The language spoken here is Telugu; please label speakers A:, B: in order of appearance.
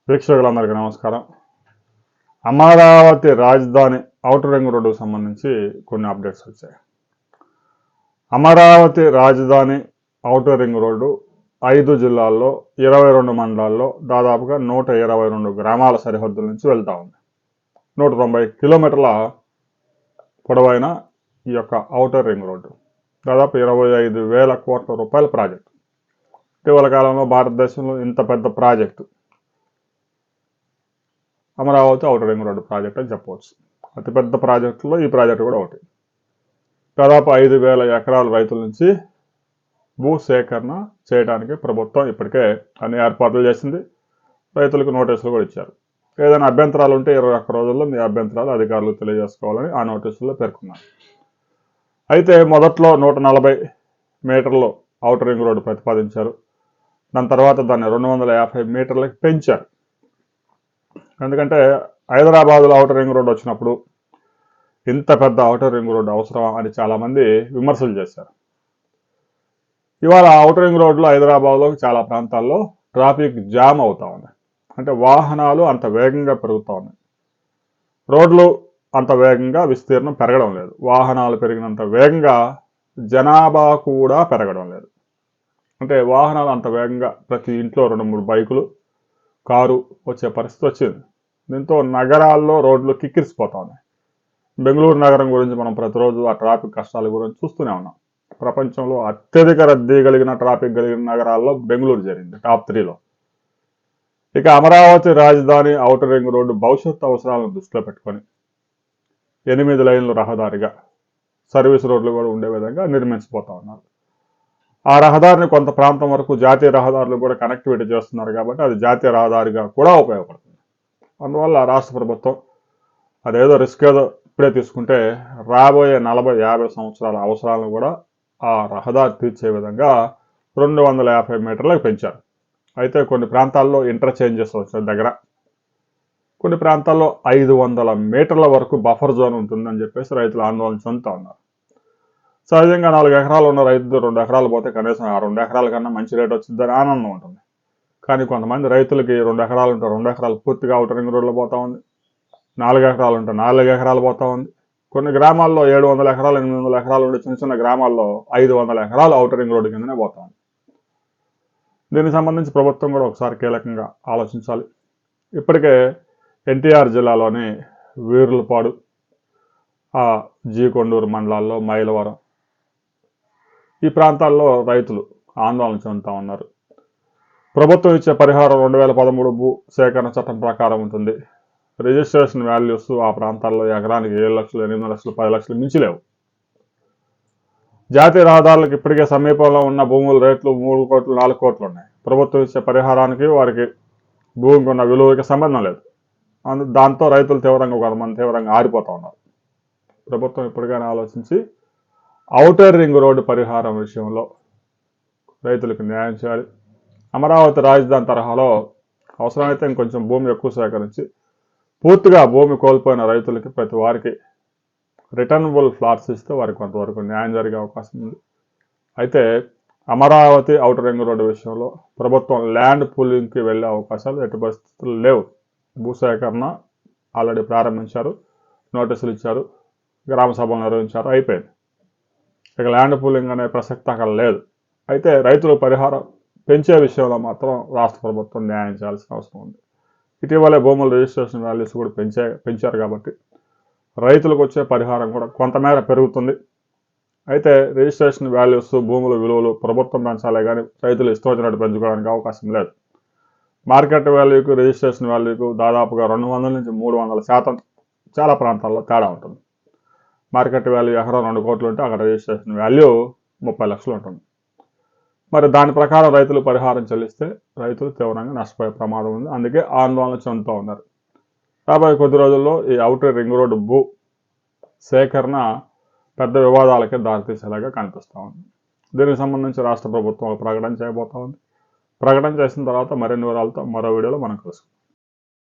A: వీక్షకులందరికీ నమస్కారం. అమరావతి రాజధాని ఔటర్ రింగ్ రోడ్డుకు సంబంధించి కొన్ని అప్డేట్స్ వచ్చాయి. అమరావతి రాజధాని ఔటర్ రింగ్ రోడ్డు 5 జిల్లాల్లో 22 మండలాల్లో దాదాపుగా 122 గ్రామాల సరిహద్దుల నుంచి వెళ్తూ ఉంది. 190 కిలోమీటర్ల పొడవైన ఈ యొక్క ఔటర్ రింగ్ రోడ్డు దాదాపు 25,000 కోట్ల రూపాయల ప్రాజెక్టు. ఇటీవల కాలంలో భారతదేశంలో ఇంత పెద్ద project Amaravati outer ring road project అని చెప్పవచ్చు. అతిపెద్ద ప్రాజెక్టులో ఈ ప్రాజెక్టు కూడా ఒకటి. దాదాపు 5,000 ఎకరాల రైతుల నుంచి భూ సేకరణ చేయడానికి ప్రభుత్వం ఇప్పటికే అన్ని ఏర్పాట్లు చేసింది. రైతులకు నోటీసులు కూడా ఇచ్చారు. ఏదైనా అభ్యంతరాలు ఉంటే 21 రోజుల్లో మీ అభ్యంతరాలు అధికారులకు తెలియజేసుకోవాలని ఆ నోటీసుల్లో పేర్కొన్నారు. అయితే మొదట్లో 140 మీటర్లు ఔటర్ రింగ్ రోడ్డు ప్రతిపాదించారు. దాని తర్వాత దాన్ని 250 మీటర్లకు పెంచారు. ఎందుకంటే హైదరాబాద్లో ఔటర్ రింగ్ రోడ్డు వచ్చినప్పుడు ఇంత పెద్ద ఔటర్ రింగ్ రోడ్డు అవసరమా అని చాలామంది విమర్శలు చేశారు. ఇవాళ ఔటర్ రింగ్ రోడ్లో హైదరాబాద్లో చాలా ప్రాంతాల్లో ట్రాఫిక్ జామ్ అవుతా ఉంది. అంటే వాహనాలు అంత వేగంగా పెరుగుతూ ఉన్నాయి. రోడ్లు అంత వేగంగా విస్తీర్ణం పెరగడం లేదు. వాహనాలు పెరిగినంత వేగంగా జనాభా కూడా పెరగడం లేదు. అంటే వాహనాలు అంత వేగంగా ప్రతి ఇంట్లో 2-3 బైకులు కారు వచ్చే పరిస్థితి వచ్చింది. దీంతో నగరాల్లో రోడ్లు కిక్కిరిసిపోతా ఉన్నాయి. బెంగళూరు నగరం గురించి మనం ప్రతిరోజు ఆ ట్రాఫిక్ కష్టాల గురించి చూస్తూనే ఉన్నాం. ప్రపంచంలో అత్యధిక రద్దీ కలిగిన ట్రాఫిక్ కలిగిన నగరాల్లో బెంగళూరు జరిగింది, టాప్ 3లో. ఇక అమరావతి రాజధాని ఔటర్ రింగ్ రోడ్డు భవిష్యత్తు అవసరాలను దృష్టిలో పెట్టుకొని 8 లైన్లు రహదారిగా సర్వీస్ రోడ్లు కూడా ఉండే విధంగా నిర్మించిపోతా ఉన్నారు. ఆ రహదారిని కొంత ప్రాంతం వరకు జాతీయ రహదారులు కూడా కనెక్టివిటీ చేస్తున్నారు కాబట్టి అది జాతీయ రహదారిగా కూడా ఉపయోగపడుతుంది. అందువల్ల రాష్ట్ర ప్రభుత్వం అదేదో రిస్క్ ఏదో ఇప్పుడే తీసుకుంటే రాబోయే 40-50 సంవత్సరాల అవసరాలను కూడా ఆ రహదారి తీర్చే విధంగా 250 మీటర్లకు పెంచారు. అయితే కొన్ని ప్రాంతాల్లో ఇంటర్చేంజెస్ వచ్చిన దగ్గర కొన్ని ప్రాంతాల్లో 500 మీటర్ల వరకు బఫర్ జోన్ ఉంటుందని చెప్పేసి రైతులు ఆందోళన చెందుతూ ఉన్నారు. సహజంగా 4 ఎకరాలు ఉన్న రైతు 2 ఎకరాలు పోతే కనీసం ఆ 2 ఎకరాల కన్నా మంచి రేట్ వచ్చిందని ఆనందం ఉంటుంది. కానీ కొంతమంది రైతులకి 2 ఎకరాలు ఉంటే 2 ఎకరాలు పూర్తిగా ఔటర్ రింగ్ రోడ్లో పోతా ఉంది. 4 ఎకరాలు ఉంటే 4 ఎకరాలు పోతా ఉంది. కొన్ని గ్రామాల్లో 700 ఎకరాలు 800 ఎకరాలు ఉండే చిన్న చిన్న గ్రామాల్లో 500 ఎకరాలు ఔటర్ రింగ్ రోడ్డు కిందనే పోతా ఉంది. దీనికి సంబంధించి ప్రభుత్వం కూడా ఒకసారి కీలకంగా ఆలోచించాలి. ఇప్పటికే ఎన్టీఆర్ జిల్లాలోని వీరులపాడు, జీకొండూరు మండలాల్లో మైలవరం ఈ ప్రాంతాల్లో రైతులు ఆందోళన చెందుతూ ఉన్నారు. ప్రభుత్వం ఇచ్చే పరిహారం 2013 భూ సేకరణ చట్టం ప్రకారం ఉంటుంది. రిజిస్ట్రేషన్ వాల్యూస్ ఆ ప్రాంతాల్లో ఎకరానికి 7 లక్షలు 8 లక్షలు 10 లక్షలు మించి లేవు. జాతీయ రహదారులకు ఇప్పటికే సమీపంలో ఉన్న భూముల రేట్లు 3 కోట్లు 4 కోట్లు ఉన్నాయి. ప్రభుత్వం ఇచ్చే పరిహారానికి వారికి భూమికి ఉన్న విలువకి సంబంధం లేదు. దాంతో రైతులు కొంతమంది తీవ్రంగా ఆరిపోతూ ఉన్నారు. ప్రభుత్వం ఇప్పటికైనా ఆలోచించి ఔటర్ రింగ్ రోడ్డు పరిహారం విషయంలో రైతులకు న్యాయం చేయాలి. అమరావతి రాజధాని తరహాలో అవసరమైతే ఇంకొంచెం భూమి ఎక్కువ సేకరించి పూర్తిగా భూమి కోల్పోయిన రైతులకి ప్రతి వారికి రిటర్నబుల్ ఫ్లాట్స్ ఇస్తే వారికి కొంతవరకు న్యాయం జరిగే అవకాశం ఉంది. అయితే అమరావతి ఔటర్ రింగ్ రోడ్డు విషయంలో ప్రభుత్వం ల్యాండ్ పూలింగ్కి వెళ్ళే అవకాశాలు ఎట్టి పరిస్థితులు లేవు. భూసేకరణ ఆల్రెడీ ప్రారంభించారు, నోటీసులు ఇచ్చారు, గ్రామ సభలు నిర్వహించారు, అయిపోయింది. ఇక ల్యాండ్ పూలింగ్ అనే ప్రసక్తి అక్కడ లేదు. అయితే రైతుల పరిహారం పెంచే విషయంలో మాత్రం రాష్ట్ర ప్రభుత్వం న్యాయం చేయాల్సిన అవసరం ఉంది. ఇటీవలే భూముల రిజిస్ట్రేషన్ వాల్యూస్ కూడా పెంచారు కాబట్టి రైతులకు వచ్చే పరిహారం కూడా కొంతమేర పెరుగుతుంది. అయితే రిజిస్ట్రేషన్ వాల్యూస్ భూముల విలువలు ప్రభుత్వం పెంచాలే కానీ రైతులు ఇష్టం వచ్చినట్టు పెంచుకోవడానికి అవకాశం లేదు. మార్కెట్ వాల్యూకు రిజిస్ట్రేషన్ వాల్యూకు దాదాపుగా 200 నుంచి 300% చాలా ప్రాంతాల్లో తేడా ఉంటుంది. మార్కెట్ వాల్యూ ఎకరం 2 కోట్లు ఉంటే అక్కడ రిజిస్ట్రేషన్ వాల్యూ 30 లక్షలు ఉంటుంది. మరి దాని ప్రకారం రైతులు పరిహారం చెల్లిస్తే రైతులు తీవ్రంగా నష్టపోయే ప్రమాదం ఉంది. అందుకే ఆందోళన చెందుతూ ఉన్నారు. రాబోయే కొద్ది రోజుల్లో ఈ ఔటర్ రింగ్ రోడ్డు భూ సేకరణ పెద్ద వివాదాలకే దారితీసేలాగా కనిపిస్తూ ఉంది. దీనికి సంబంధించి రాష్ట్ర ప్రభుత్వం ప్రకటన చేయబోతా ఉంది. ప్రకటన చేసిన తర్వాత మరిన్ని వివరాలతో మరో వీడియోలో మనం కలుసుకుందాం.